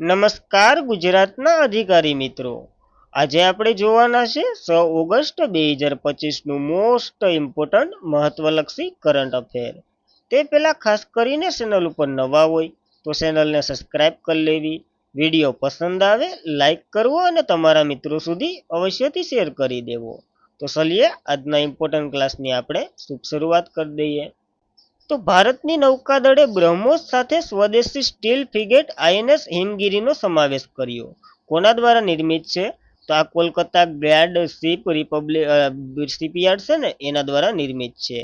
નમસ્કાર ગુજરાતના અધિકારી મિત્રો, આજે આપણે જોવાના છે 6 ઓગસ્ટ 2025નું મોસ્ટ ઇમ્પોર્ટન્ટ મહત્વલક્ષી કરંટ અફેર. તે પહેલાં ખાસ કરીને ચેનલ ઉપર નવા હોય તો ચેનલને સબસ્ક્રાઈબ કરી લેવી, વિડીયો પસંદ આવે લાઈક કરવો અને તમારા મિત્રો સુધી અવશ્યથી શેર કરી દેવો. તો ચલીએ આજના ઇમ્પોર્ટન્ટ ક્લાસની આપણે શુભ શરૂઆત કરી દઈએ. તો ભારતની નૌકાદળે બ્રહ્મોસ સાથે સ્વદેશી સ્ટીલ ફ્રિગેટ આઈએનએસ હિમગીરીનો સમાવેશ કર્યો. કોના દ્વારા નિર્મિત છે? તો આ Kolkata guard ship Republic shipyard છે ને એના દ્વારા નિર્મિત છે.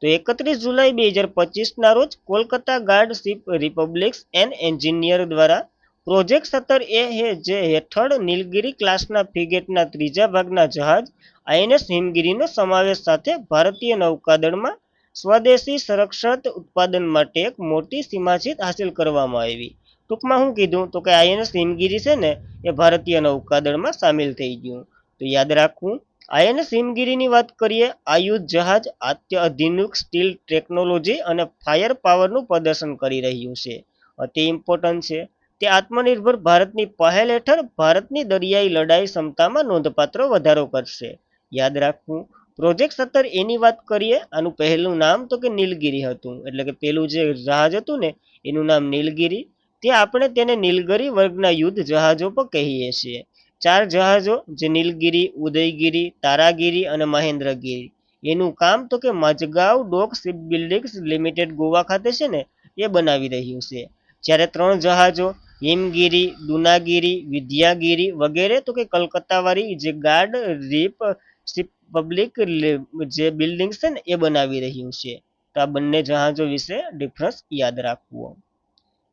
તો 31 જુલાઈ 2025ના રોજ Kolkata guard ship republics and engineer દ્વારા પ્રોજેક્ટ 17A જે હેઠળ નીલગિરી ક્લાસના ફ્રિગેટના ત્રીજા ભાગના જહાજ આઈએનએસ હિમગીરીનો સમાવેશ સાથે ભારતીય નૌકાદળમાં સ્વદેશી સંરક્ષણ ઉત્પાદન માટે એક મોટી સીમાચિત હાંસલ કરવામાં આવી. ટૂંકમાં શું કીધું તો કે આઈએનએસ હિમગીરી છે ને એ ભારતીય નૌકાદળમાં સામેલ થઈ ગયું. તો યાદ રાખવું, આઈએનએસ હિમગીરીની વાત કરીએ, આ યુદ્ધ જહાજ અત્યાધુનિક સ્ટીલ ટેકનોલોજી અને ફાયર પાવરનું પ્રદર્શન કરી રહ્યું છે. અતિ ઇમ્પોર્ટન્ટ છે. તે આત્મનિર્ભર ભારતની પહેલ હેઠળ ભારતની દરિયાઈ લડાઈ ક્ષમતામાં નોંધપાત્ર વધારો કરશે. યાદ રાખવું, પ્રોજેક્ટ 17A વાત કરીએ, આનું પહેલું નામ તો કે નીલગિરી હતું, એટલે કે પેલું જે જહાજ હતું ને એનું નામ નીલગિરી. ત્યાં આપણે તેને નીલગિરી વર્ગના યુદ્ધ જહાજો પણ કહીએ છીએ. 4 જહાજો જે નીલગિરી, ઉદયગિરી, તારાગીરી અને મહેન્દ્રગીરી, એનું કામ તો કે મજગાંવ ડોક શિપ બિલ્ડિંગ્સ લિમિટેડ ગોવા ખાતે છે ને એ બનાવી રહ્યું છે. જ્યારે 3 જહાજો હિમગીરી, દુનાગીરી, વિદ્યાગીરી વગેરે તો કે કલકત્તાવાળી જે ગાર્ડ રીપ શિપ પબ્લિક જે બિલ્ડિંગ છે ને એ બનાવી રહ્યું છે. તો આ બંને જહાજો વિશે ડિફરન્સ યાદ રાખવું.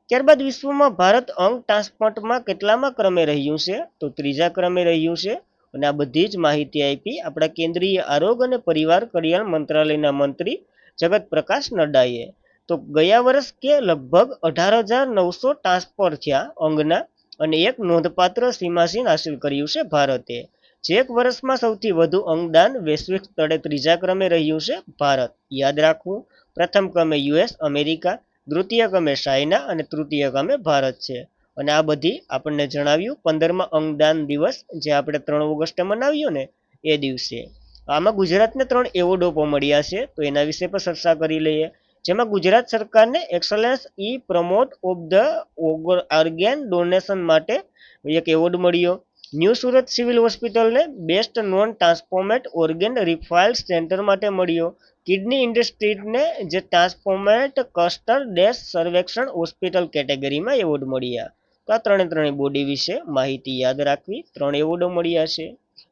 ત્યારબાદ વિશ્વમાં ભારત અંગ ટ્રાન્સપોર્ટમાં કેટલામાં ક્રમે રહ્યું છે? તો 3જા ક્રમે રહ્યું છે. અને આ બધી જ માહિતી આપી આપણા કેન્દ્રીય આરોગ્ય અને પરિવાર કલ્યાણ મંત્રાલયના મંત્રી જગત પ્રકાશ નડ્ડાએ. તો ગયા વર્ષ કે લગભગ 18,900 ટ્રાન્સફર થયા અંગના અને એક નોંધપાત્ર સીમાચિહ્ન હાંસલ કર્યું છે ભારતે. જે એક વર્ષમાં સૌથી વધુ અંગદાન વૈશ્વિક સ્તરે 3જા ક્રમે રહ્યું છે ભારત. યાદ રાખવું, પ્રથમ ક્રમે યુએસ અમેરિકા, દ્વિતીય ક્રમે ચાઇના અને તૃતીય ક્રમે ભારત છે. અને આ બધી આપણને જણાવ્યું 15મા અંગદાન દિવસ જે આપણે 3 ઓગસ્ટે મનાવ્યો ને એ દિવસે. આમાં ગુજરાતને 3 એવોર્ડો પણ મળ્યા છે, તો એના વિશે પણ ચર્ચા કરી લઈએ. જેમાં ગુજરાત સરકારને એક્સલન્સ ઈ promote of the organ donation માટે એક એવોર્ડ મળ્યો. ન્યૂ સુરત સિવિલ હોસ્પિટલને બેસ્ટ નોન ટ્રાન્સપ્લાન્ટ ઓર્ગેન રિફાઇલ સેન્ટર માટે મળ્યો. કિડની ઇન્ડસ્ટ્રીને જે ટ્રાન્સપ્લાન્ટ કસ્ટર ડેશ સર્વેક્ષણ હોસ્પિટલ કેટેગરીમાં એવોર્ડ મળ્યા. તો આ ત્રણેય બોડી વિશે માહિતી યાદ રાખવી. 3 એવોર્ડો મળ્યા છે.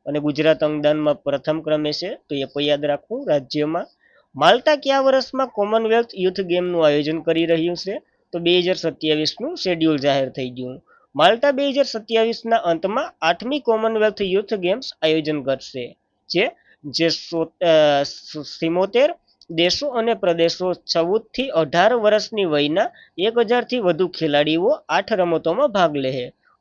અને ગુજરાત અંગદાનમાં પ્રથમ ક્રમે છે, તો એ પણ યાદ રાખવું. રાજ્યમાં માલ્ટા કયા વર્ષમાં કોમનવેલ્થ યુથ ગેમનું આયોજન કરી રહ્યું છે? તો 2027નું શેડ્યુલ જાહેર થઈ ગયું. માલ્ટા 2027ના અંતમાં 8મી કોમનવેલ્થ યુથ ગેમ્સ આયોજન કરશે. જે 77 દેશો અને પ્રદેશો 14 થી 18 વર્ષની વયના 1000થી વધુ ખેલાડીઓ 8 રમતોમાં ભાગ લે.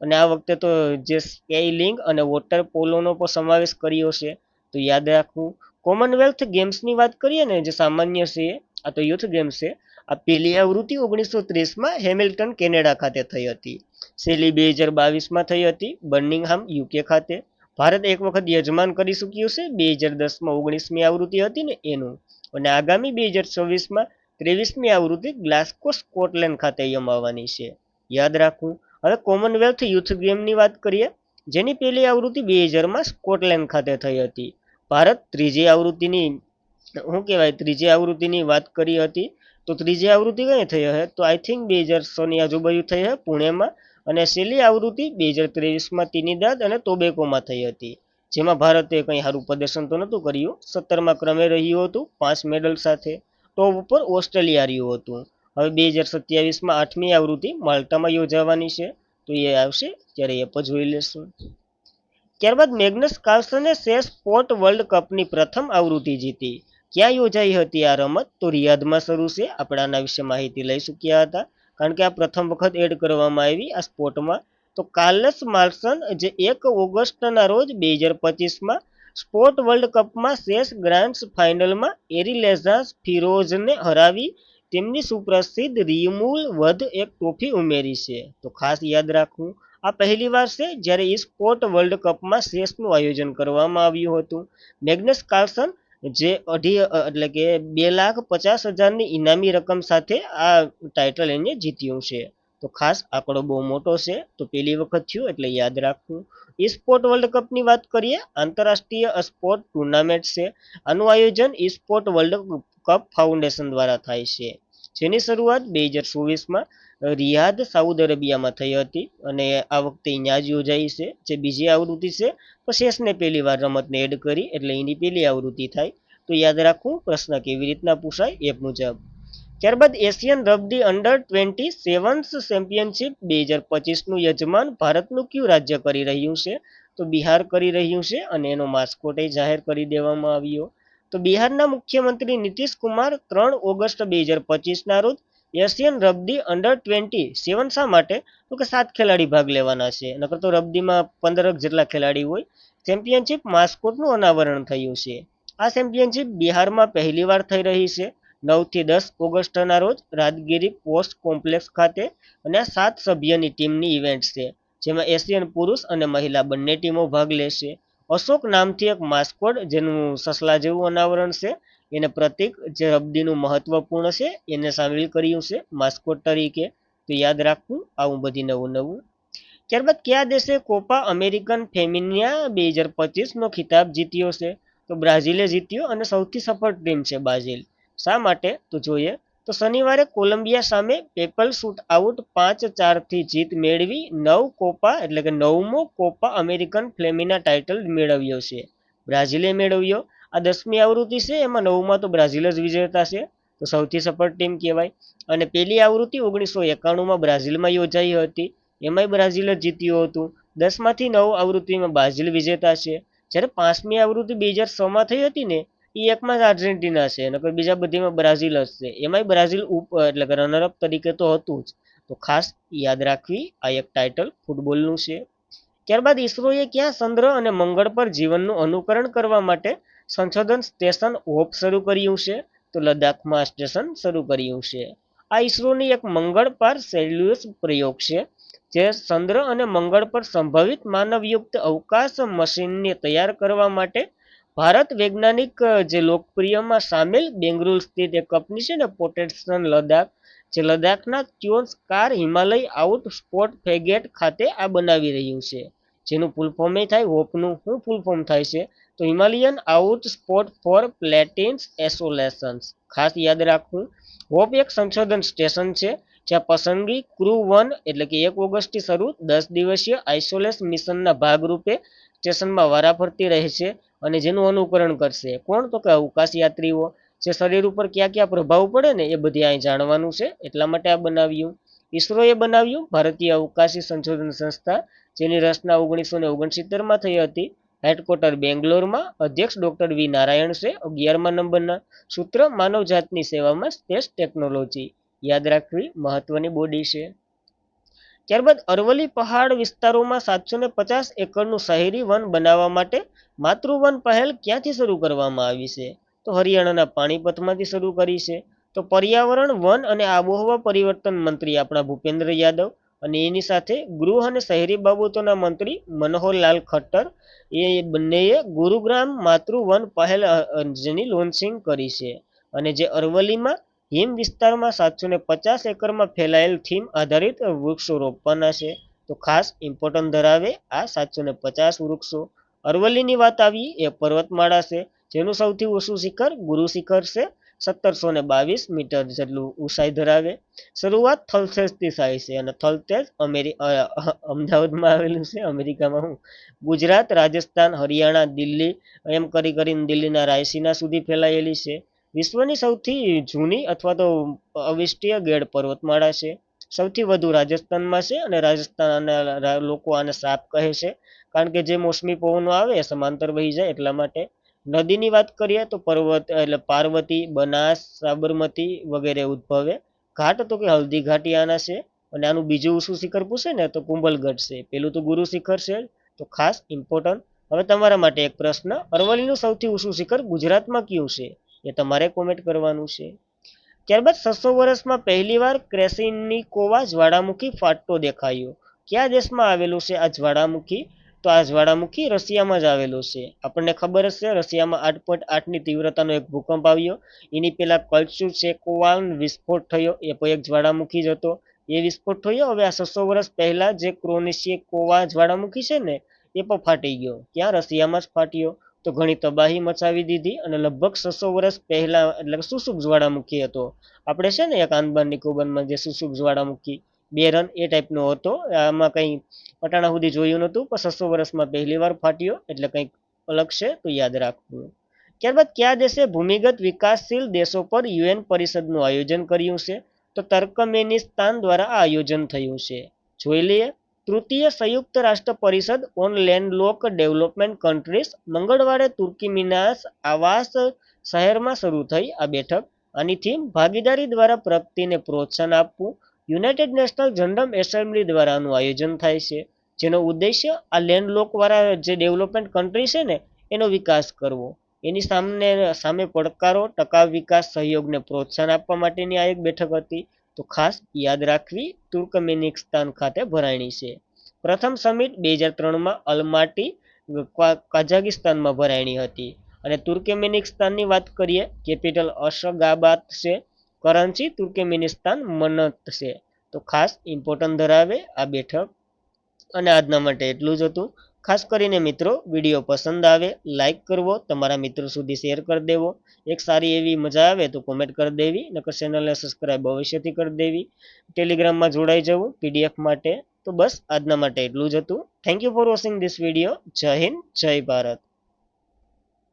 અને આ વખતે તો જે સ્કેલિંગ અને વોટર પોલોનો પણ સમાવેશ કર્યો છે. તો યાદ રાખવું, કોમનવેલ્થ ગેમ્સની વાત કરીએ ને જે સામાન્ય છે, આ તો યુથ ગેમ્સ છે. આ પહેલી આવૃત્તિ 1930માં હેમિલ્ટન કેનેડા ખાતે થઈ હતી. છેલ્લી 2022માં થઈ હતી બર્મિંગહામ યુકે ખાતે. ભારત એક વખત યજમાન કરી ચૂક્યું છે, 2010માં 19મી આવૃત્તિ હતી ને એનું. અને આગામી 2024માં 23મી આવૃત્તિ ગ્લાસ્કો સ્કોટલેન્ડ ખાતે યોજાવાની છે. યાદ રાખવું. હવે કોમનવેલ્થ યુથ ગેમની વાત કરીએ, જેની પહેલી આવૃત્તિ 2000માં સ્કોટલેન્ડ ખાતે થઈ હતી. ભારત ત્રીજી આવૃત્તિની વાત કરી હતી. તો ત્રીજી આવૃત્તિ કઈ થઈ હશે? તો આઈ થિંક 2006ની આજુબાજુ થઈ હશે પુણેમાં. અને છેલ્લી આવૃત્તિ 2023માં ત્રિનિદાદ અને ટોબેગોમાં થઈ હતી. જેમાં ભારતે કંઈ સારું પ્રદર્શન તો નહોતું કર્યું. 17મા ક્રમે રહ્યું હતું 5 મેડલ સાથે. ટોપ ઉપર ઓસ્ટ્રેલિયા રહ્યું હતું. હવે 2027માં 8મી આવૃત્તિ માલ્ટામાં યોજાવાની છે. તો એ આવશે ત્યારે એ પણ જોઈ લેશું. ત્યારબાદ મેગ્નસ કાર્લસને ચેસ સ્પોર્ટ વર્લ્ડ કપની પ્રથમ આવૃત્તિ જીતી. ક્યાં યોજાઈ હતી આ રમત? તો રિયાધમાં શરૂ છે. આપણે આના વિશે માહિતી લઈ ચૂક્યા હતા, કારણ કે આ પ્રથમ વખત એડ કરવામાં આવી આ સ્પોર્ટમાં. તો કાર્લસ માર્સન જે 1 ઓગસ્ટના રોજ 2025માં સ્પોર્ટ વર્લ્ડ કપમાં ચેસ ગ્રાન્ડ ફાઇનલમાં એરિલેઝા ફિરોઝને હરાવી તેમની સુપ્રસિદ્ધ રીમૂલ વધ એક ટ્રોફી ઉમેરી છે. તો ખાસ યાદ રાખવું, આ પહેલીવાર છે જ્યારે સ્પોર્ટ વર્લ્ડ કપમાં શેષનું આયોજન કરવામાં આવ્યું હતું. મેગ્નસ કાર્લસન જે એટલે કે 2,50,000ની ઇનામી રકમ સાથે આ ટાઇટલ એને જીત્યું છે. તો ખાસ આંકડો બહુ મોટો છે, તો પહેલી વખત થયું એટલે યાદ રાખવું. સ્પોર્ટ વર્લ્ડ કપની વાત કરીએ, આંતરરાષ્ટ્રીય સ્પોર્ટ ટુર્નામેન્ટ છે. આનું આયોજન સ્પોર્ટ વર્લ્ડ કપ ફાઉન્ડેશન દ્વારા થાય છે, જેની શરૂઆત 2024માં રિયાદ સાઉદી અરેબિયામાં થઈ હતી અને આ વખતે અહીંયા જ યોજાઈ છે. જે બીજી આવૃત્તિ છે, તો શેષને પહેલી વાર રમતને એડ કરી એટલે એની પહેલી આવૃત્તિ થાય. તો યાદ રાખવું, પ્રશ્ન કેવી રીતના પૂછાય એ મુજબ. ત્યારબાદ એશિયન રગ્બી અંડર-20 સેવન્સ ચેમ્પિયનશિપ 2025નું યજમાન ભારતનું કયું રાજ્ય કરી રહ્યું છે? તો બિહાર કરી રહ્યું છે અને એનો માસ્કોટ જાહેર કરી દેવામાં આવ્યો. તો બિહારના મુખ્યમંત્રી નીતિશ કુમાર 3 ઓગસ્ટ 2025ના રોજ એશિયન રગ્બી અંડર-20 સેવન શા માટે? તો કે 7 ખેલાડી ભાગ લેવાના છે, નકર તો રગ્બીમાં 15 જેટલા ખેલાડી હોય. ચેમ્પિયનશિપ માસ્કોટનું અનાવરણ થયું છે. આ ચેમ્પિયનશિપ બિહારમાં પહેલીવાર થઈ રહી છે. 9 થી 10 ઓગસ્ટના રોજ રાજગીરી પોસ્ટ કોમ્પ્લેક્સ ખાતે, અને આ 7 સભ્યની ટીમની ઇવેન્ટ છે, જેમાં એશિયન પુરુષ અને મહિલા બંને ટીમો ભાગ લેશે. અશોક નામથી એક માસ્કોટ, જેનું સસલા જેવું અનાવરણ છે, એને પ્રતિક જે રગ્બીનું મહત્વપૂર્ણ છે એને સામેલ કર્યું છે માસ્કોટ તરીકે. તો યાદ રાખવું આવું બધી નવું નવું. ત્યારબાદ કયા દેશે કોપા અમેરિકન ફેમિનિયા 2025નો ખિતાબ જીત્યો છે? તો બ્રાઝિલે જીત્યો અને સૌથી સફળ ટીમ છે બ્રાઝિલ. શા માટે? તો જોઈએ. તો શનિવારે કોલંબિયા સામે પેપલ શૂટ આઉટ 5-4થી જીત મેળવી કોપા એટલે કે 9મો કોપા અમેરિકન ફ્લેમિના ટાઇટલ મેળવ્યો છે. બ્રાઝિલે મેળવ્યો. આ 10મી આવૃત્તિ છે, એમાં 9માં તો બ્રાઝિલ જ વિજેતા છે, તો સૌથી સફળ ટીમ કહેવાય. અને પહેલી આવૃત્તિ 1991માં બ્રાઝિલમાં યોજાઈ હતી, એમાંય બ્રાઝિલ જ જીત્યું હતું. 10માંથી 9 આવૃત્તિમાં બ્રાઝિલ વિજેતા છે. જ્યારે 5મી આવૃત્તિ 2006માં થઈ હતી ને, એ એકમાં જ આર્જેન્ટિના છે, અને બીજા બધીમાં બ્રાઝિલ જ છે. એમાંય બ્રાઝિલ એટલે કે રનરઅપ તરીકે તો હતું જ. તો ખાસ યાદ રાખવી, આ એક ટાઇટલ ફૂટબોલનું છે. ત્યારબાદ ઈસરોએ ક્યાં ચંદ્ર અને મંગળ પર જીવનનું અનુકરણ કરવા માટે સંશોધન સ્ટેશન હોપ શરૂ કર્યું છે? તો લદ્દાખમાં સ્ટેશન શરૂ કર્યું છે. આ ઈસરોની એક મંગળ પર સેલ્યુલસ પ્રયોગ છે, જે ચંદ્ર અને મંગળ પર સંભવિત માનવયુક્ત અવકાશ મશીનને તૈયાર કરવા માટે ભારત વૈજ્ઞાનિક જે લોકપ્રિયમાં સામેલ બેંગલુરુ સ્થિત એક કંપની છે ને પોટેશન લદ્દાખ, જે લદ્દાખના ત્યોન્સ્કાર હિમાલય આઉટ સ્પોટ ફ્રેગેટ ખાતે આ બનાવી રહ્યું છે, જેનું ફૂલ ફોર્મ એ થાય હોપનું શું ફૂલ ફોર્મ થાય છે? તો હિમાલયન આઉટ સ્પોટ ફોર પ્લેટિન્સ એસોલેશન્સ. ખાસ યાદ રાખવું, હોપ એક સંશોધન સ્ટેશન છે, જ્યાં પસંદગી ક્રૂ 1 એટલે કે 1 ઓગસ્ટથી શરૂ 10 દિવસીય આઇસોલેશન મિશનના ભાગરૂપે સ્ટેશનમાં વારાફરતી રહેશે અને જેનું અનુકરણ કરશે. કોણ? તો કે અવકાશ યાત્રીઓ. જે શરીર ઉપર ક્યાં ક્યાં પ્રભાવ પડે ને એ બધી અહીં જાણવાનું છે, એટલા માટે આ બનાવ્યું. ઈસરોએ બનાવ્યું ભારતીય અવકાશી સંશોધન સંસ્થા, જેની રચના 1969માં થઈ હતી. હેડક્વાર્ટર બેંગ્લોરમાં. અધ્યક્ષ ડોક્ટર વી નારાયણ છે. 11મા નંબરના સૂત્ર માનવજાતની સેવામાં સ્પેસ ટેકનોલોજી. યાદ રાખવી મહત્વની બોડી છે. ત્યારબાદ અરવલ્લી પહાડ વિસ્તારોમાં 750 એકરનું શહેરી વન બનાવવા માટે માતૃવન પહેલ ક્યાંથી શરૂ કરવામાં આવી છે? તો હરિયાણાના પાણીપતમાંથી શરૂ કરી છે. તો પર્યાવરણ, વન અને આબોહવા પરિવર્તન મંત્રી આપણા ભૂપેન્દ્ર યાદવ અને એની સાથે ગૃહ અને શહેરી બાબતોના મંત્રી મનોહરલાલ ખટ્ટર, એ બંનેએ ગુરુગ્રામ માતૃવન પહેલ જેની લોન્ચિંગ કરી છે. અને જે અરવલ્લીમાં હિમ વિસ્તારમાં 750 એકરમાં ફેલાયેલ થીમ આધારિત વૃક્ષો રોપવાના છે. તો ખાસ ઇમ્પોર્ટન્ટ ધરાવે આ 750 વૃક્ષો. અરવલ્લીની વાત આવી એ પર્વતમાળા છે, જેનું સૌથી ઊંચું શિખર ગુરુ શિખર છે, 1722 મીટર જેટલું ઊંચાઈ ધરાવે. શરૂઆત થલતેજથી થાય છે, અને થલતેજ અમદાવાદમાં આવેલું છે, અમેરિકામાં. હું ગુજરાત, રાજસ્થાન, હરિયાણા, દિલ્હી એમ કરીને દિલ્હીના રાયસીના સુધી ફેલાયેલી છે. વિશ્વની સૌથી જૂની અથવા તો અવિષ્ટીય ગેડ પર્વતમાળા છે. સૌથી વધુ રાજસ્થાનમાં છે, અને રાજસ્થાનના લોકો આને સાપ કહે છે, કારણ કે જે મોસમી પવનો આવે એ સમાંતર વહી જાય એટલા માટે. નદીની વાત કરીએ તો પર્વત એટલે પાર્વતી, બનાસ, સાબરમતી વગેરે ઉદ્ભવે. ઘાટ તો કે હલ્દી ઘાટી આના છે, અને આનું બીજું ઊંચું શિખર પૂછે ને તો કુંભલગઢ છે. પેલું તો ગુરુ શિખર છે, તો ખાસ ઇમ્પોર્ટન્ટ. હવે તમારા માટે એક પ્રશ્ન, અરવલ્લીનું સૌથી ઊંચું શિખર ગુજરાતમાં કયું છે? એ તમારે કોમેન્ટ કરવાનું છે. ત્યારબાદ 600 વર્ષમાં પહેલીવાર ક્રેસિનિકોવા જ્વાળામુખી ફાટતો દેખાયો. કયા દેશમાં આવેલું છે આ જ્વાળામુખી? તો આ જ્વાળામુખી રશિયામાં જ આવેલું છે. આપણને ખબર જ છે રશિયામાં 8.8ની તીવ્રતાનો એક ભૂકંપ આવ્યો. એની પહેલા કલ્ચુસેકોવાન વિસ્ફોટ થયો, એ પણ એક જ્વાળામુખી જ હતો. એ વિસ્ફોટ થયો. હવે આ 600 વર્ષ પહેલા જે ક્રોનિસેકોવા જ્વાળામુખી છે ને એ પણ ફાટી ગયો. ક્યાં? રશિયામાં જ ફાટ્યો. તો ઘણી તબાહી મચાવી દીધી અને લગભગ 600 વર્ષ પહેલા એટલે સુસુપ જ્વાળામુખી હતો. આપણે છે ને એક આંદામાન નિકોબારમાં જે સુસુપ જ્વાળામુખી 2 રન એ ટાઈપનો હતો. આમાં કંઈ અટાણા સુધી જોયું નહોતું, પણ 600 વર્ષમાં પહેલી વાર ફાટ્યો એટલે કંઈક અલગ છે, તો યાદ રાખવું. ત્યારબાદ કયા દેશે ભૂમિગત વિકાસશીલ દેશો પર યુએન પરિષદનું આયોજન કર્યું છે? તો તર્કમેનિસ્તાન દ્વારા આ આયોજન થયું છે. જોઈ લઈએ. તૃતીય સંયુક્ત રાષ્ટ્ર પરિષદ ઓન લેન્ડલોક ડેવલપમેન્ટ કન્ટ્રીઝ મંગળવારે તુર્કમેનિસ્તાન આવાસ શહેરમાં શરૂ થઈ આ બેઠક. આની થીમ ભાગીદારી દ્વારા પ્રગતિને પ્રોત્સાહન આપવું. યુનાઇટેડ નેશનલ જનરલ એસેમ્બલી દ્વારા આનું આયોજન થાય છે, જેનો ઉદ્દેશ્ય આ લેન્ડલોક વાળા જે ડેવલપમેન્ટ કન્ટ્રી છે ને એનો વિકાસ કરવો. એની સામે પડકારો, ટકાઉ વિકાસ સહયોગને પ્રોત્સાહન આપવા માટેની આ એક બેઠક હતી. તો ખાસ યાદ રાખવી, તુર્કમેનિસ્તાન ખાતે ભરાણી છે. પ્રથમ સમિટ 2003માં અલમાટી કાઝાકિસ્તાનમાં ભરાણી હતી. અને તુર્કમેનિસ્તાનની વાત કરીએ, કેપિટલ અશગાબાદ છે, કરન્સી તુર્કમેનિસ્તાન મનત છે. તો ખાસ ઇમ્પોર્ટન્ટ ધરાવે આ બેઠક. અને આજના માટે એટલું જ હતું. ખાસ કરીને મિત્રો વિડીયો પસંદ આવે લાઈક કરવો, તમારા મિત્રો સુધી શેર કરી દેવો. એક સારી એવી મજા આવે તો કોમેન્ટ કરી દેવી, નકર ચેનલને સબસ્ક્રાઈબ અવશ્યથી કરી દેવી. ટેલિગ્રામમાં જોડાઈ જવું પીડીએફ માટે. તો બસ આજના માટે એટલું જ હતું. Thank you for watching this video. જય હિન્દ, જય ભારત.